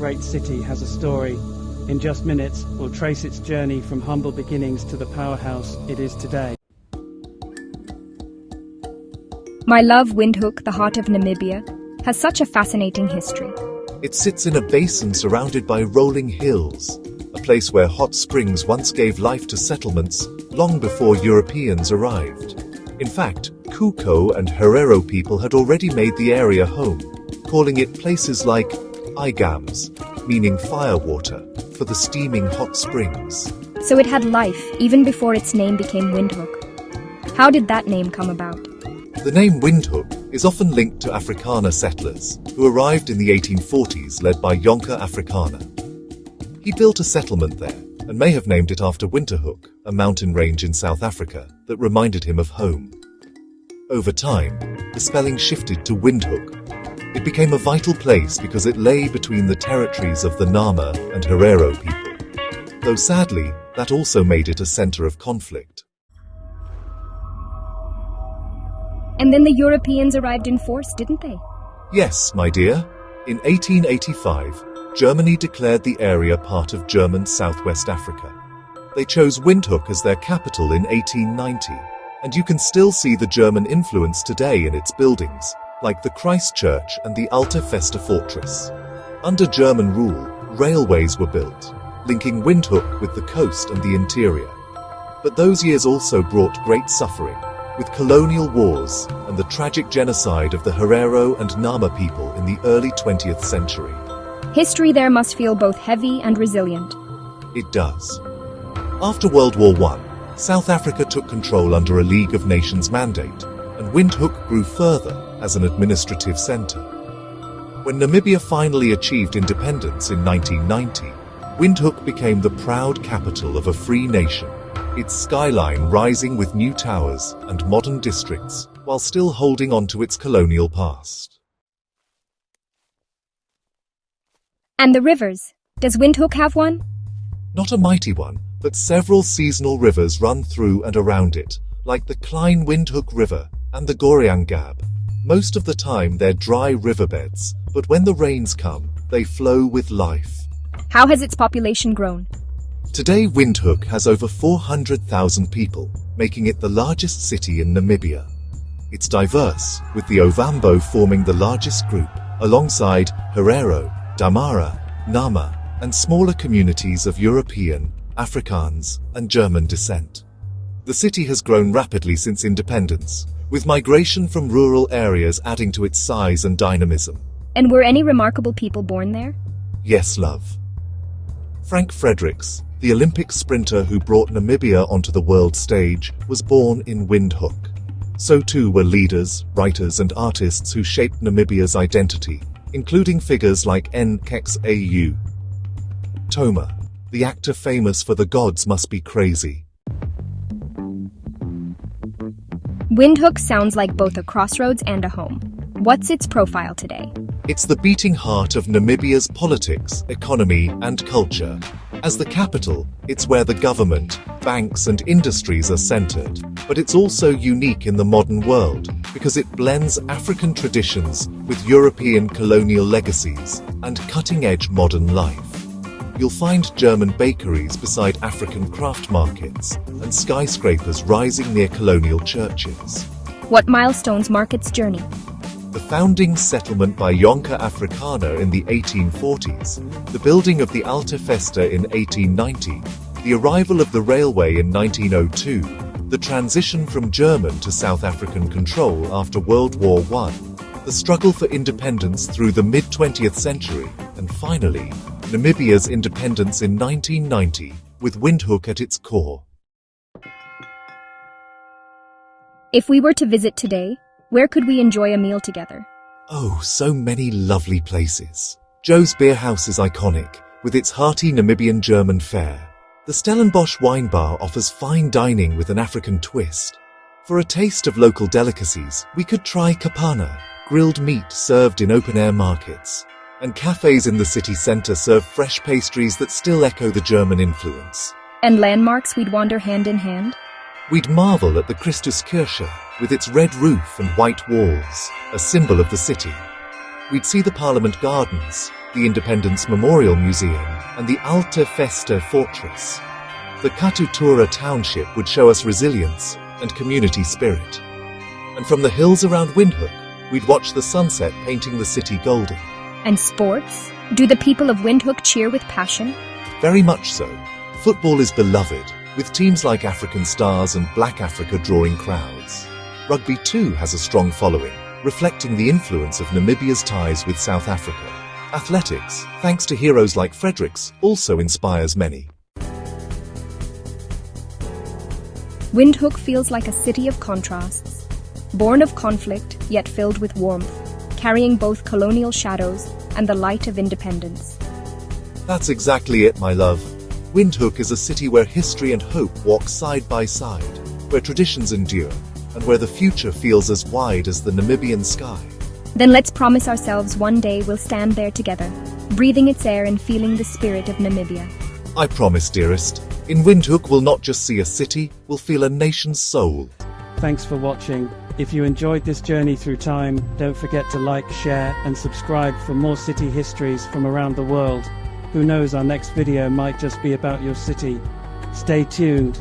great city has a story. In just minutes, we'll trace its journey from humble beginnings to the powerhouse it is today. My love, Windhoek, the heart of Namibia, has such a fascinating history. It sits in a basin surrounded by rolling hills, a place where hot springs once gave life to settlements long before Europeans arrived. In fact, Kuko and Herero people had already made the area home, calling it places like Igams, meaning firewater, for the steaming hot springs. So it had life even before its name became Windhoek. How did that name come about? The name Windhoek is often linked to Afrikaner settlers who arrived in the 1840s led by Jonker Afrikaner. He built a settlement there and may have named it after Windhoek, a mountain range in South Africa that reminded him of home. Over time, the spelling shifted to Windhoek. It became a vital place because it lay between the territories of the Nama and Herero people, though sadly, that also made it a center of conflict. And then the Europeans arrived in force, didn't they? Yes, my dear. In 1885, Germany declared the area part of German Southwest Africa. They chose Windhoek as their capital in 1890, and you can still see the German influence today in its buildings, like the Christ Church and the Alte Feste Fortress. Under German rule, railways were built, linking Windhoek with the coast and the interior. But those years also brought great suffering, with colonial wars and the tragic genocide of the Herero and Nama people in the early 20th century. History there must feel both heavy and resilient. It does. After World War I, South Africa took control under a League of Nations mandate, and Windhoek grew further as an administrative center. When Namibia finally achieved independence in 1990, Windhoek became the proud capital of a free nation, its skyline rising with new towers and modern districts, while still holding on to its colonial past. And the rivers? Does Windhoek have one? Not a mighty one, but several seasonal rivers run through and around it, like the Klein Windhoek River and the Goriangab. Most of the time they're dry riverbeds, but when the rains come, they flow with life. How has its population grown? Today, Windhoek has over 400,000 people, making it the largest city in Namibia. It's diverse, with the Ovambo forming the largest group, alongside Herero, Damara, Nama, and smaller communities of European, Afrikaans, and German descent. The city has grown rapidly since independence, with migration from rural areas adding to its size and dynamism. And were any remarkable people born there? Yes, love. Frank Fredericks, the Olympic sprinter who brought Namibia onto the world stage, was born in Windhoek. So too were leaders, writers and artists who shaped Namibia's identity, including figures like Nkex Toma, the actor famous for The Gods Must Be Crazy. Windhoek sounds like both a crossroads and a home. What's its profile today? It's the beating heart of Namibia's politics, economy, and culture. As the capital, it's where the government, banks, and industries are centered. But it's also unique in the modern world because it blends African traditions with European colonial legacies and cutting-edge modern life. You'll find German bakeries beside African craft markets and skyscrapers rising near colonial churches. What milestones mark its journey? The founding settlement by Jonker Afrikaner in the 1840s, the building of the Alte Feste in 1890, the arrival of the railway in 1902, the transition from German to South African control after World War I, the struggle for independence through the mid-20th century, and finally, Namibia's independence in 1990, with Windhoek at its core. If we were to visit today, where could we enjoy a meal together? Oh, so many lovely places. Joe's Beer House is iconic, with its hearty Namibian German fare. The Stellenbosch Wine Bar offers fine dining with an African twist. For a taste of local delicacies, we could try kapana, grilled meat served in open-air markets. And cafes in the city centre serve fresh pastries that still echo the German influence. And landmarks we'd wander hand in hand? We'd marvel at the Christuskirche, with its red roof and white walls, a symbol of the city. We'd see the Parliament Gardens, the Independence Memorial Museum, and the Alta Festa Fortress. The Katutura township would show us resilience and community spirit. And from the hills around Windhoek, we'd watch the sunset painting the city golden. And sports? Do the people of Windhoek cheer with passion? Very much so. Football is beloved, with teams like African Stars and Black Africa drawing crowds. Rugby too has a strong following, reflecting the influence of Namibia's ties with South Africa. Athletics, thanks to heroes like Fredericks, also inspires many. Windhoek feels like a city of contrasts, born of conflict yet filled with warmth, carrying both colonial shadows and the light of independence. That's exactly it, my love. Windhoek is a city where history and hope walk side by side, where traditions endure, and where the future feels as wide as the Namibian sky. Then let's promise ourselves one day we'll stand there together, breathing its air and feeling the spirit of Namibia. I promise, dearest. In Windhoek, we'll not just see a city, we'll feel a nation's soul. Thanks for watching. If you enjoyed this journey through time, don't forget to like, share, and subscribe for more city histories from around the world. Who knows, our next video might just be about your city. Stay tuned.